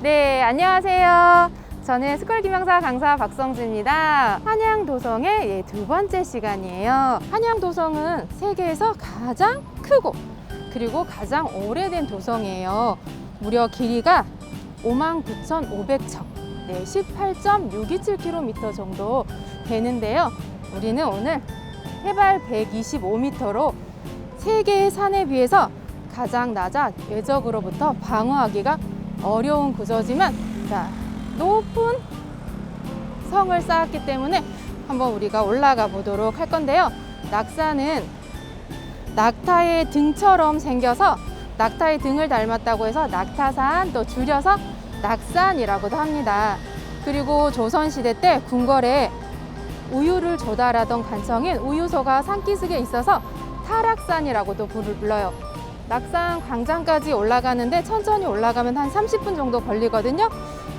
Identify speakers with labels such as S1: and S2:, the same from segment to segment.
S1: 네, 안녕하세요. 저는 스쿨 김영사 강사 박성주입니다. 한양도성의 두 번째 시간이에요. 한양도성은 세계에서 가장 크고 그리고 가장 오래된 도성이에요. 무려 길이가 59,500척, 18.627km 정도 되는데요. 우리는 오늘 해발 125m로 세계의 산에 비해서 가장 낮아 외적으로부터 방어하기가 어려운 구조지만 높은 성을 쌓았기 때문에 한번 우리가 올라가 보도록 할 건데요. 낙산은 낙타의 등처럼 생겨서 낙타의 등을 닮았다고 해서 낙타산, 또 줄여서 낙산이라고도 합니다. 그리고 조선시대 때 궁궐에 우유를 조달하던 관청인 우유소가 산기슭에 있어서 타락산이라고도 불러요. 낙산 광장까지 올라가는데 천천히 올라가면 한 30분 정도 걸리거든요.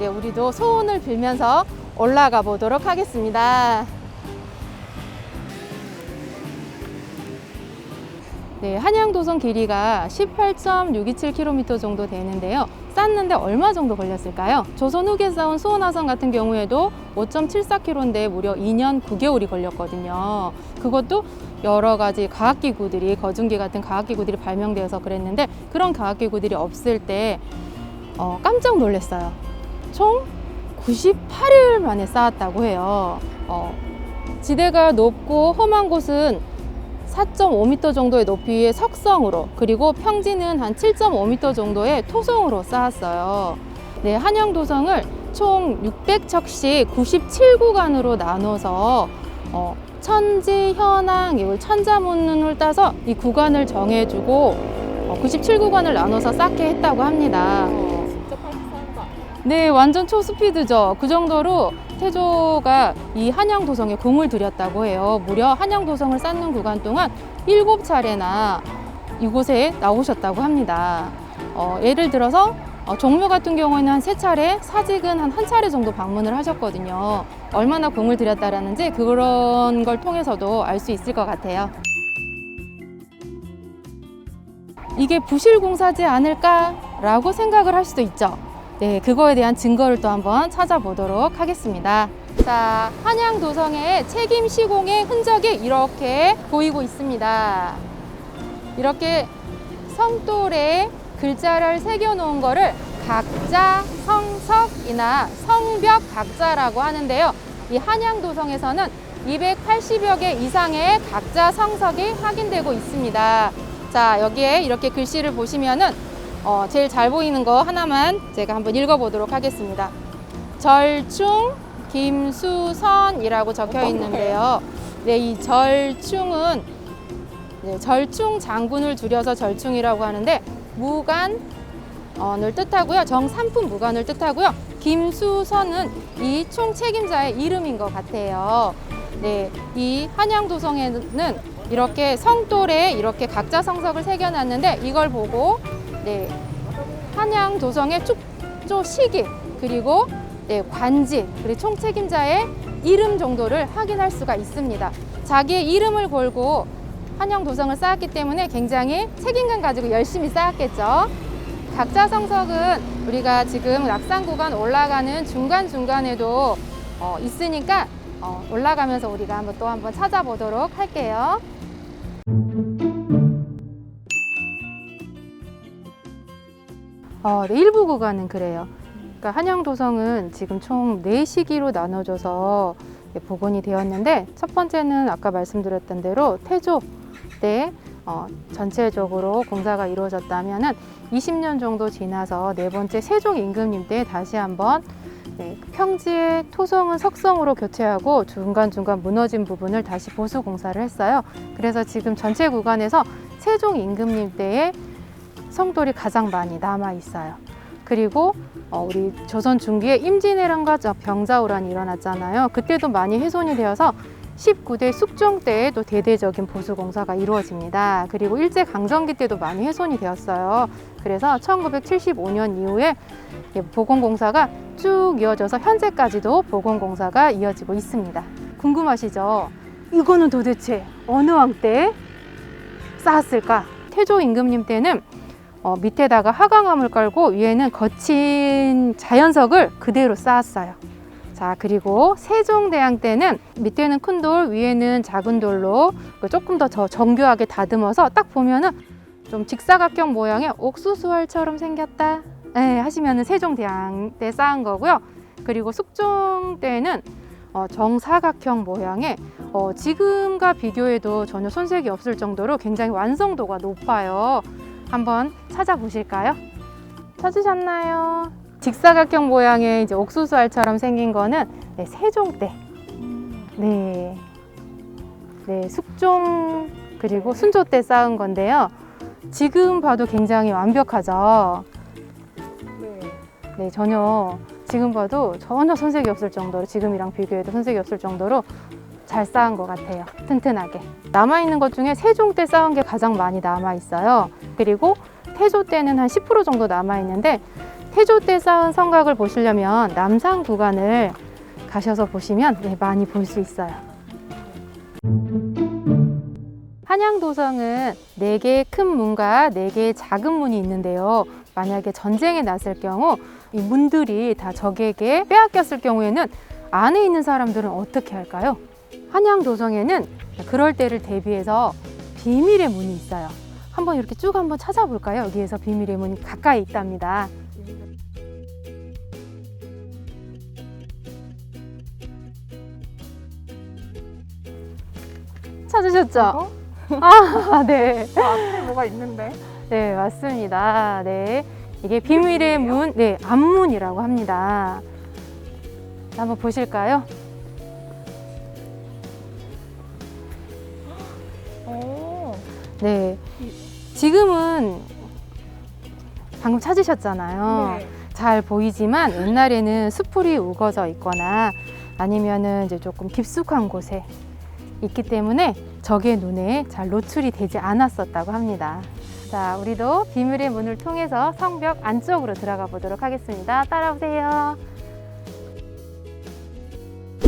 S1: 네, 우리도 소원을 빌면서 올라가 보도록 하겠습니다. 네, 한양도성 길이가 18.627km 정도 되는데요. 쌓는데 얼마 정도 걸렸을까요? 조선 후기에 쌓은 수원화성 같은 경우에도 5.74km인데 무려 2년 9개월이 걸렸거든요. 그것도 여러 가지 과학기구들이, 거중기 같은 과학기구들이 발명되어서 그랬는데, 그런 과학기구들이 없을 때 깜짝 놀랐어요. 총 98일 만에 쌓았다고 해요. 지대가 높고 험한 곳은 4.5m 정도의 높이의 석성으로, 그리고 평지는 한 7.5m 정도의 토성으로 쌓았어요. 네, 한양도성을 총 600척씩 97구간으로 나눠서 천지, 현황, 천자문을 따서 이 구간을 정해주고 97구간을 나눠서 쌓게 했다고 합니다.
S2: 진짜 빨리 쌓는다.
S1: 네, 완전 초스피드죠. 그 정도로 태조가 이 한양도성에 공을 들였다고 해요. 무려 한양도성을 쌓는 구간 동안 7차례나 이곳에 나오셨다고 합니다. 예를 들어서 종묘 같은 경우에는 한 3차례, 사직은 한 1차례 정도 방문을 하셨거든요. 얼마나 공을 들였다라는지 그런 걸 통해서도 알 수 있을 것 같아요. 이게 부실공사지 않을까라고 생각을 할 수도 있죠. 네, 그거에 대한 증거를 또 한번 찾아보도록 하겠습니다. 자, 한양도성의 책임 시공의 흔적이 이렇게 보이고 있습니다. 이렇게 성돌에 글자를 새겨 놓은 거를 각자 성석이나 성벽 각자라고 하는데요. 이 한양도성에서는 280여 개 이상의 각자 성석이 확인되고 있습니다. 자, 여기에 이렇게 글씨를 보시면은 제일 잘 보이는 거 하나만 제가 한번 읽어보도록 하겠습니다. 절충 김수선이라고 적혀 있는데요. 네, 이 절충은 절충 장군을 줄여서 절충이라고 하는데, 무간을 뜻하고요. 정삼품 무간을 뜻하고요. 김수선은 이 총 책임자의 이름인 것 같아요. 네, 이 한양도성에는 이렇게 성돌에 이렇게 각자 성석을 새겨놨는데, 이걸 보고 한양도성의 축조 시기, 그리고 관직, 그리고 총 책임자의 이름 정도를 확인할 수가 있습니다. 자기의 이름을 걸고 한양도성을 쌓았기 때문에 굉장히 책임감 가지고 열심히 쌓았겠죠. 각자 성석은 우리가 지금 낙산 구간 올라가는 중간중간에도 있으니까 올라가면서 우리가 한번 찾아보도록 할게요. 네, 일부 구간은 그래요. 그러니까 한양도성은 지금 총 4시기로 나눠져서 복원이 되었는데, 첫 번째는 아까 말씀드렸던 대로 태조 때 전체적으로 공사가 이루어졌다면은 20년 정도 지나서 네 번째 세종 임금님 때 다시 한번 평지의 토성은 석성으로 교체하고 중간중간 무너진 부분을 다시 보수 공사를 했어요. 그래서 지금 전체 구간에서 세종 임금님 때의 성돌이 가장 많이 남아 있어요. 그리고 우리 조선 중기에 임진왜란과 병자호란이 일어났잖아요. 그때도 많이 훼손이 되어서 19대 숙종 때에도 대대적인 보수 공사가 이루어집니다. 그리고 일제강점기 때도 많이 훼손이 되었어요. 그래서 1975년 이후에 복원 공사가 쭉 이어져서 현재까지도 복원 공사가 이어지고 있습니다. 궁금하시죠? 이거는 도대체 어느 왕 때 쌓았을까? 태조 임금님 때는 밑에다가 하강암을 깔고 위에는 거친 자연석을 그대로 쌓았어요. 자, 그리고 세종대왕 때는 밑에는 큰 돌, 위에는 작은 돌로 조금 더 정교하게 다듬어서 딱 보면은 좀 직사각형 모양의 옥수수알처럼 생겼다, 네, 하시면은 세종대왕 때 쌓은 거고요. 그리고 숙종 때는 정사각형 모양의 지금과 비교해도 전혀 손색이 없을 정도로 굉장히 완성도가 높아요. 한번 찾아보실까요? 찾으셨나요? 직사각형 모양의 이제 옥수수알처럼 생긴 거는 세종 때, 네, 숙종 그리고 순조 때 쌓은 건데요. 지금 봐도 굉장히 완벽하죠. 네, 지금 봐도 전혀 손색이 없을 정도로, 지금이랑 비교해도 손색이 없을 정도로 잘 쌓은 것 같아요. 튼튼하게. 남아있는 것 중에 세종 때 쌓은 게 가장 많이 남아있어요. 그리고 태조 때는 한 10% 정도 남아있는데, 태조 때 쌓은 성곽을 보시려면 남산 구간을 가셔서 보시면 많이 볼 수 있어요. 한양도성은 4개의 큰 문과 4개의 작은 문이 있는데요. 만약에 전쟁에 났을 경우 이 문들이 다 적에게 빼앗겼을 경우에는 안에 있는 사람들은 어떻게 할까요? 한양도성에는 그럴 때를 대비해서 비밀의 문이 있어요. 한번 이렇게 쭉 한번 찾아볼까요? 여기에서 비밀의 문이 가까이 있답니다. 찾으셨죠? 네.
S2: 앞에 뭐가 있는데?
S1: 네, 맞습니다. 네. 이게 비밀의 문, 네, 앞문이라고 합니다. 한번 보실까요? 네. 지금은 방금 찾으셨잖아요.
S2: 네.
S1: 잘 보이지만 옛날에는 수풀이 우거져 있거나 아니면은 이제 조금 깊숙한 곳에 있기 때문에 적의 눈에 잘 노출이 되지 않았었다고 합니다. 자, 우리도 비밀의 문을 통해서 성벽 안쪽으로 들어가 보도록 하겠습니다. 따라오세요.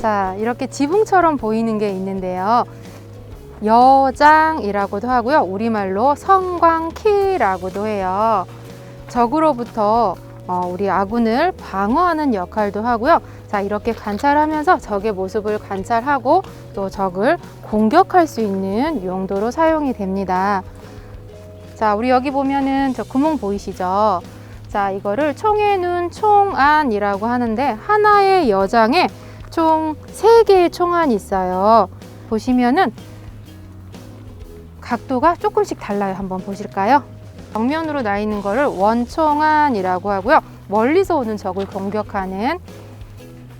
S1: 자, 이렇게 지붕처럼 보이는 게 있는데요. 여장이라고도 하고요. 우리말로 성광키라고도 해요. 적으로부터 우리 아군을 방어하는 역할도 하고요. 자, 이렇게 관찰하면서 적의 모습을 관찰하고 또 적을 공격할 수 있는 용도로 사용이 됩니다. 자, 우리 여기 보면은 저 구멍 보이시죠? 자, 이거를 총의 눈 총안이라고 하는데, 하나의 여장에 총 3개의 총안이 있어요. 보시면은 각도가 조금씩 달라요. 한번 보실까요? 정면으로 나 있는 거를 원총안이라고 하고요. 멀리서 오는 적을 공격하는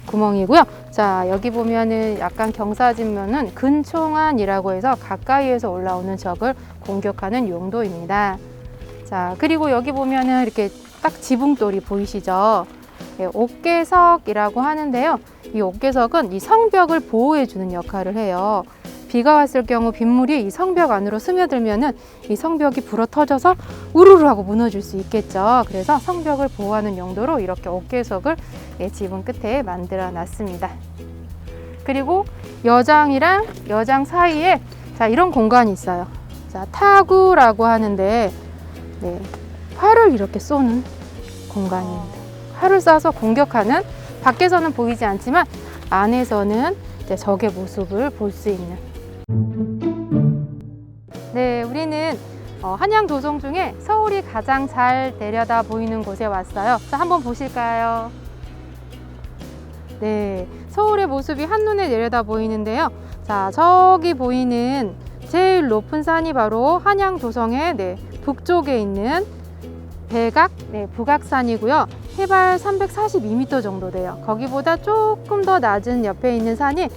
S1: 구멍이고요. 자, 여기 보면은 약간 경사진면은 근총안이라고 해서 가까이에서 올라오는 적을 공격하는 용도입니다. 자, 그리고 여기 보면은 이렇게 딱 지붕돌이 보이시죠? 네, 옥계석이라고 하는데요. 이 옥계석은 이 성벽을 보호해 주는 역할을 해요. 비가 왔을 경우 빗물이 이 성벽 안으로 스며들면은 이 성벽이 불어 터져서 우르르 하고 무너질 수 있겠죠. 그래서 성벽을 보호하는 용도로 이렇게 옥계석을 지붕 끝에 만들어 놨습니다. 그리고 여장이랑 여장 사이에 자, 이런 공간이 있어요. 자, 타구라고 하는데, 네, 활을 이렇게 쏘는 공간입니다. 활을 쏴서 공격하는, 밖에서는 보이지 않지만 안에서는 이제 적의 모습을 볼 수 있는. 네, 우리는 한양도성 중에 서울이 가장 잘 내려다 보이는 곳에 왔어요. 자, 한번 보실까요? 네, 서울의 모습이 한눈에 내려다 보이는데요. 자, 저기 보이는 제일 높은 산이 바로 한양도성의 북쪽에 있는 백악, 북악산이고요. 해발 342m 정도 돼요. 거기보다 조금 더 낮은 옆에 있는 산이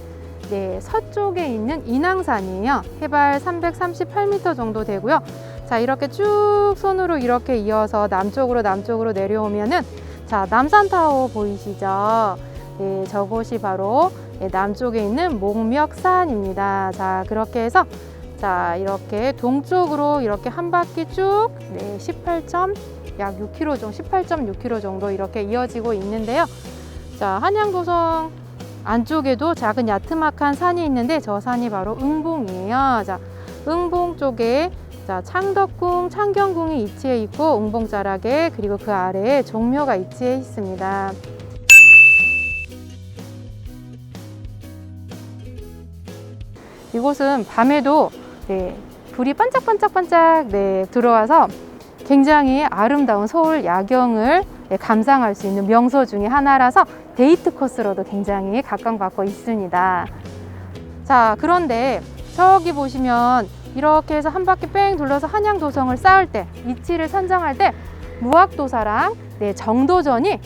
S1: 서쪽에 있는 인왕산이에요. 해발 338m 정도 되고요. 자, 이렇게 쭉 손으로 이렇게 이어서 남쪽으로 내려오면은, 자, 남산타워 보이시죠? 네, 저곳이 바로 남쪽에 있는 목멱산입니다. 자, 그렇게 해서 자, 이렇게 동쪽으로 이렇게 한 바퀴 쭉 18.6km 정도 이렇게 이어지고 있는데요. 자, 한양도성 안쪽에도 작은 야트막한 산이 있는데, 저 산이 바로 응봉이에요. 자, 응봉 쪽에 자, 창덕궁, 창경궁이 위치해 있고 웅봉자락에 그리고 그 아래에 종묘가 위치해 있습니다. 이곳은 밤에도 불이 반짝반짝반짝 들어와서 굉장히 아름다운 서울 야경을 감상할 수 있는 명소 중에 하나라서 데이트 코스로도 굉장히 각광받고 있습니다. 자, 그런데 저기 보시면 이렇게 해서 한 바퀴 뺑 둘러서 한양도성을 쌓을 때, 위치를 선정할 때 무학도사랑 정도전이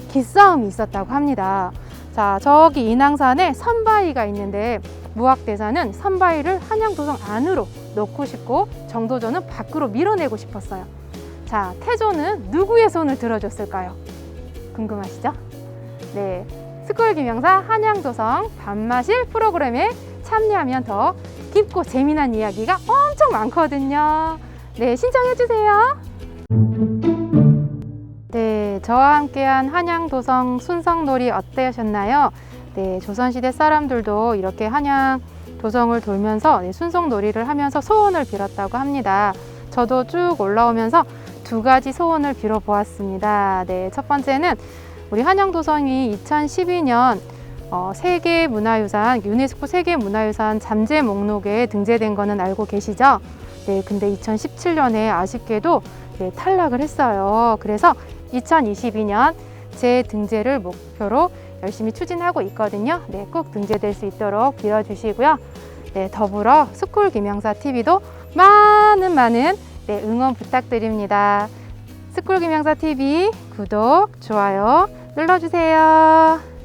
S1: 기싸움이 있었다고 합니다. 자, 저기 인왕산에 선바위가 있는데 무학대사는 선바위를 한양도성 안으로 넣고 싶고 정도전은 밖으로 밀어내고 싶었어요. 자, 태조는 누구의 손을 들어줬을까요? 궁금하시죠? 네, 스쿨 김영사 한양도성 밤마실 프로그램에 참여하면 더 깊고 재미난 이야기가 엄청 많거든요. 네, 신청해주세요. 네, 저와 함께한 한양도성 순성놀이 어떠셨나요? 네, 조선시대 사람들도 이렇게 한양도성을 돌면서 순성놀이를 하면서 소원을 빌었다고 합니다. 저도 쭉 올라오면서 두 가지 소원을 빌어보았습니다. 네, 첫 번째는 우리 한양도성이 2012년 세계문화유산, 유네스코 세계문화유산 잠재 목록에 등재된 거는 알고 계시죠? 네, 근데 2017년에 아쉽게도 탈락을 했어요. 그래서 2022년 재등재를 목표로 열심히 추진하고 있거든요. 네, 꼭 등재될 수 있도록 빌어주시고요. 네, 더불어 스쿨 김영사 TV도 많은 응원 부탁드립니다. 스쿨 김영사 TV 구독, 좋아요 눌러주세요.